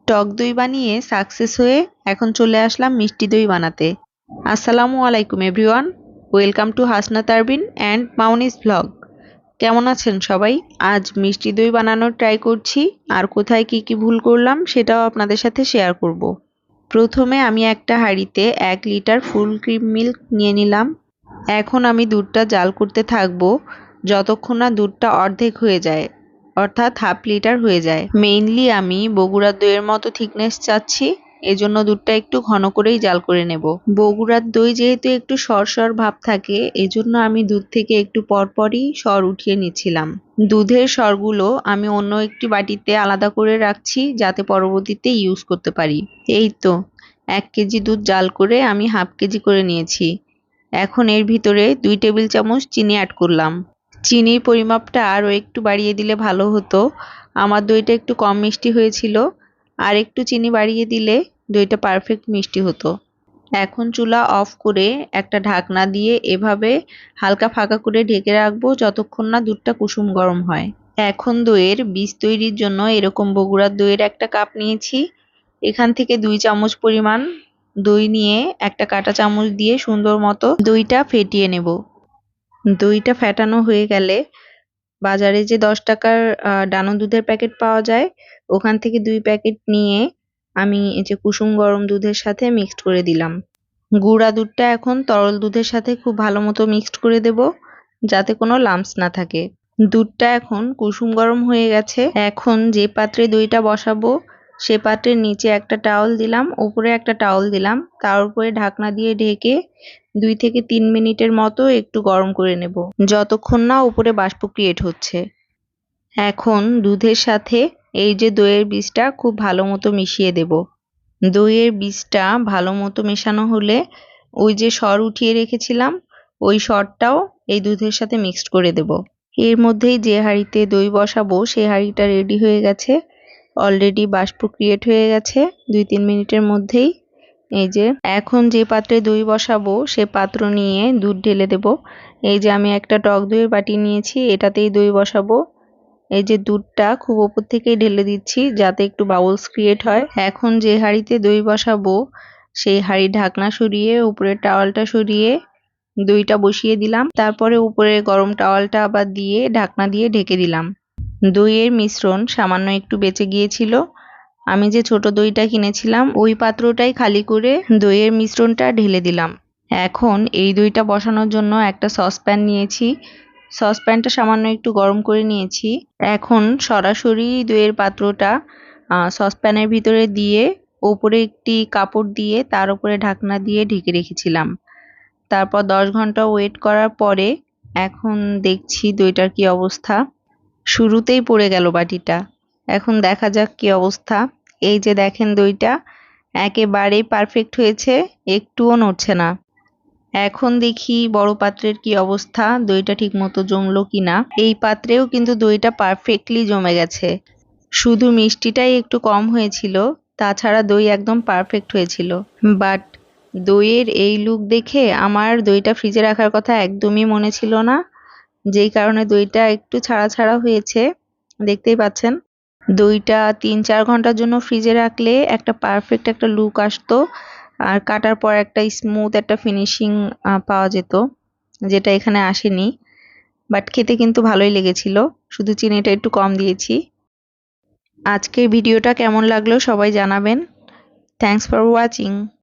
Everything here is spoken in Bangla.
টক দই বানিয়ে সাকসেস হয়ে এখন চলে আসলাম মিষ্টি দই বানাতে। আসসালামু আলাইকুম everyone, welcome to Hasna Tarbin and Maunis vlog. কেমন আছেন সবাই? আজ মিষ্টি দই বানানোর ট্রাই করছি, আর কোথায় কি কি ভুল করলাম সেটাও আপনাদের সাথে শেয়ার করব। প্রথমে আমি একটা হাঁড়িতে 1 লিটার ফুল ক্রিম মিল্ক নিয়ে নিলাম। এখন আমি দুধটা জাল করতে থাকবো যতক্ষণ না দুধটা অর্ধেক হয়ে যায়, অর্থাৎ হাফ লিটার হয়ে যায়। মেইনলি আমি বগুড়ার দইয়ের মতো থিকনেস চাচ্ছি, এজন্য দুধটা একটু ঘন করেই জাল করে নেব। বগুড়ার দই যেহেতু একটু সর ভাব থাকে, এজন্য আমি দুধ থেকে একটু পরপরই সর উঠিয়ে নিচ্ছিলাম। দুধের সরগুলো আমি অন্য একটি বাটিতে আলাদা করে রাখছি যাতে পরবর্তীতে ইউজ করতে পারি। এই তো 1 কেজি দুধ জাল করে আমি হাফ কেজি করে নিয়েছি। এখন এর ভিতরে 2 টেবিল চামচ চিনি অ্যাড করলাম। চিনির পরিমাপটা আরও একটু বাড়িয়ে দিলে ভালো হতো, আমার দইটা একটু কম মিষ্টি হয়েছিল। আর একটু চিনি বাড়িয়ে দিলে দইটা পারফেক্ট মিষ্টি হতো। এখন চুলা অফ করে একটা ঢাকনা দিয়ে এভাবে হালকা ফাঁকা করে ঢেকে রাখবো যতক্ষণ না দুধটা কুসুম গরম হয়। এখন দইয়ের বীজ তৈরির জন্য এরকম বগুড়ার দইয়ের একটা কাপ নিয়েছি। এখান থেকে 2 চামচ পরিমাণ দই নিয়ে একটা কাঁটা চামচ দিয়ে সুন্দর মতো দইটা ফেটিয়ে নেব। দইটা ফেটানো হয়ে গেলে বাজারে যে 10 টাকার ডানো দুধের প্যাকেট পাওয়া যায়, ওখান থেকে 2 প্যাকেট নিয়ে আমি এই যে কুসুম গরম দুধের সাথে মিক্সড করে দিলাম। গুঁড়া দুধটা এখন তরল দুধের সাথে খুব ভালো মতো মিক্সড করে দেব যাতে কোনো লাম্পস না থাকে। দুধটা এখন কুসুম গরম হয়ে গেছে। এখন যে পাত্রে দইটা বসাবো সে পাত্রের নিচে একটা টাওয়াল দিলাম, উপরে একটা টাওয়াল দিলাম, তার উপরে ঢাকনা দিয়ে ঢেকে 2 থেকে 3 মিনিটের মতো একটু গরম করে নেব, যতক্ষণ না উপরে বাষ্প ক্রিয়েট হচ্ছে। এখন দুধের সাথে এই যে দইয়ের বীজটা খুব ভালো মতো মিশিয়ে দেব। দইয়ের বীজটা ভালো মতো মেশানো হলে ওই যে সর উঠিয়ে রেখেছিলাম, ওই সরটাও এই দুধের সাথে মিক্সড করে দেব। এর মধ্যেই যে হাঁড়িতে দই বসাবো সেই হাঁড়িটা রেডি হয়ে গেছে, অলরেডি বাষ্প ক্রিয়েট হয়ে গেছে 2-3 মিনিটের মধ্যেই। এই যে এখন যে পাত্রে দই বসাবো সে পাত্র নিয়ে দুধ ঢেলে দেব। এই যে আমি একটা টক দইয়ের বাটি নিয়েছি, এটাতেই দই বসাবো। এই যে দুধটা খুব উপর থেকেই ঢেলে দিচ্ছি যাতে একটু বাবলস ক্রিয়েট হয়। এখন যে হাঁড়িতে দই বসাবো সেই হাঁড়ির ঢাকনা সরিয়ে উপরের টাওয়ালটা সরিয়ে দইটা বসিয়ে দিলাম, তারপরে উপরে গরম টাওয়ালটা আবার দিয়ে ঢাকনা দিয়ে ঢেকে দিলাম। দইয়ের মিশ্রণ সামান্য একটু বেঁচে গিয়েছিল, আমি যে ছোট দইটা কিনেছিলাম ওই পাত্রটাই খালি করে দইয়ের মিশ্রণটা ঢেলে দিলাম। এখন এই দইটা বসানোর জন্য একটা সসপ্যান নিয়েছি, সসপ্যানটা সামান্য একটু গরম করে নিয়েছি। এখন সরাসরি দইয়ের পাত্রটা সসপ্যানের ভিতরে দিয়ে ওপরে একটি কাপড় দিয়ে তার উপরে ঢাকনা দিয়ে ঢেকে রেখেছিলাম। তারপর 10 ঘন্টা ওয়েট করার পরে এখন দেখছি দইটার কি অবস্থা। শুরুতেই পড়ে গেল বাটিটা, এখন দেখা যাক কি অবস্থা। এই যে দেখেন দইটা একেবারেই পারফেক্ট হয়েছে, একটুও নড়ছে না। এখন দেখি বড় পাত্রের কি অবস্থা, দইটা ঠিক মতো জমলো কিনা। এই পাত্রেও কিন্তু দইটা পারফেক্টলি জমে গেছে, শুধু মিষ্টিটাই একটু কম হয়েছিল, তাছাড়া দই একদম পারফেক্ট হয়েছিল। বাট দইয়ের এই লুক দেখে আমার দইটা ফ্রিজে রাখার কথা একদমই মনে ছিল না, যেই কারণে দইটা একটু ছাড়া ছাড়া হয়েছে। দেখতেই পাচ্ছেন দইটা 3-4 ঘন্টার জন্য ফ্রিজে রাখলে একটা পারফেক্ট একটা লুক আসতো, আর কাটার পর একটা স্মুথ একটা ফিনিশিং পাওয়া যেত, যেটা এখানে আসেনি। বাট খেতে কিন্তু ভালোই লেগেছিল, শুধু চিনিটা একটু কম দিয়েছি। আজকের ভিডিওটা কেমন লাগলো সবাই জানাবেন। Thanks for watching.